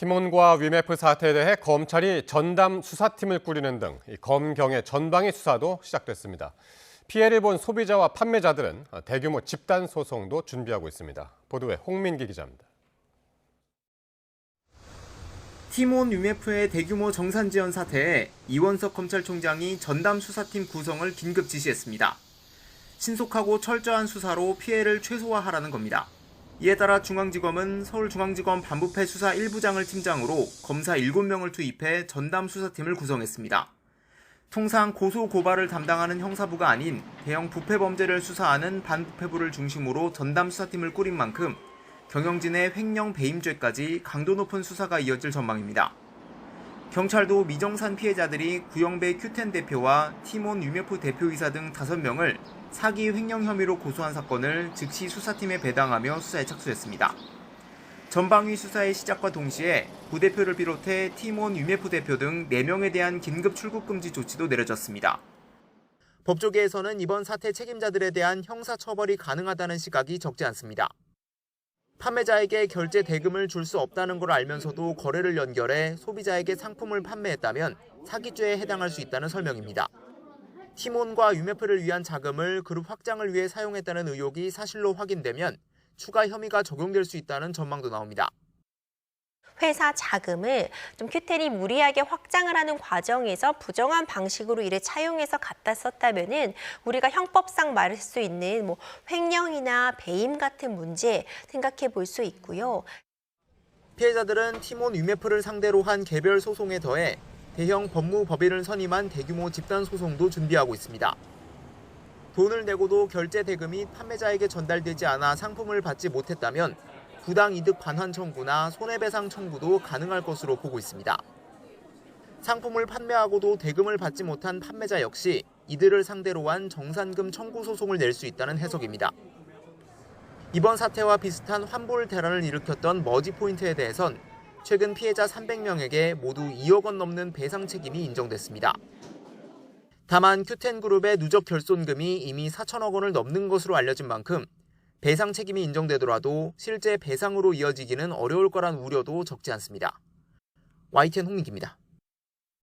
티몬과 위메프 사태에 대해 검찰이 전담 수사팀을 꾸리는 등 검경의 전방위 수사도 시작됐습니다. 피해를 본 소비자와 판매자들은 대규모 집단 소송도 준비하고 있습니다. 보도에 홍민기 기자입니다. 티몬 위메프의 대규모 정산 지연 사태에 이원석 검찰총장이 전담 수사팀 구성을 긴급 지시했습니다. 신속하고 철저한 수사로 피해를 최소화하라는 겁니다. 이에 따라 중앙지검은 서울중앙지검 반부패 수사 1부장을 팀장으로 검사 7명을 투입해 전담 수사팀을 구성했습니다. 통상 고소 고발을 담당하는 형사부가 아닌 대형 부패 범죄를 수사하는 반부패부를 중심으로 전담 수사팀을 꾸린 만큼 경영진의 횡령 배임죄까지 강도 높은 수사가 이어질 전망입니다. 경찰도 미정산 피해자들이 구영배 큐텐 대표와 티몬 위메프 대표이사 등 5명을 사기 횡령 혐의로 고소한 사건을 즉시 수사팀에 배당하며 수사에 착수했습니다. 전방위 수사의 시작과 동시에 부대표를 비롯해 티몬 위메프 대표 등 4명에 대한 긴급 출국 금지 조치도 내려졌습니다. 법조계에서는 이번 사태 책임자들에 대한 형사처벌이 가능하다는 시각이 적지 않습니다. 판매자에게 결제 대금을 줄 수 없다는 걸 알면서도 거래를 연결해 소비자에게 상품을 판매했다면 사기죄에 해당할 수 있다는 설명입니다. 티몬과 위메프를 위한 자금을 그룹 확장을 위해 사용했다는 의혹이 사실로 확인되면 추가 혐의가 적용될 수 있다는 전망도 나옵니다. 회사 자금을 좀 큐텐이 무리하게 확장을 하는 과정에서 부정한 방식으로 이를 차용해서 갖다 썼다면은 우리가 형법상 말할 수 있는 횡령이나 배임 같은 문제 생각해 볼 수 있고요. 피해자들은 티몬 위메프를 상대로 한 개별 소송에 더해 대형 법무법인을 선임한 대규모 집단 소송도 준비하고 있습니다. 돈을 내고도 결제 대금이 판매자에게 전달되지 않아 상품을 받지 못했다면 부당이득 반환 청구나 손해배상 청구도 가능할 것으로 보고 있습니다. 상품을 판매하고도 대금을 받지 못한 판매자 역시 이들을 상대로 한 정산금 청구 소송을 낼 수 있다는 해석입니다. 이번 사태와 비슷한 환불 대란을 일으켰던 머지포인트에 대해선 최근 피해자 300명에게 모두 2억 원 넘는 배상 책임이 인정됐습니다. 다만 큐텐그룹의 누적 결손금이 이미 4천억 원을 넘는 것으로 알려진 만큼 배상 책임이 인정되더라도 실제 배상으로 이어지기는 어려울 거란 우려도 적지 않습니다. YTN 홍민기입니다.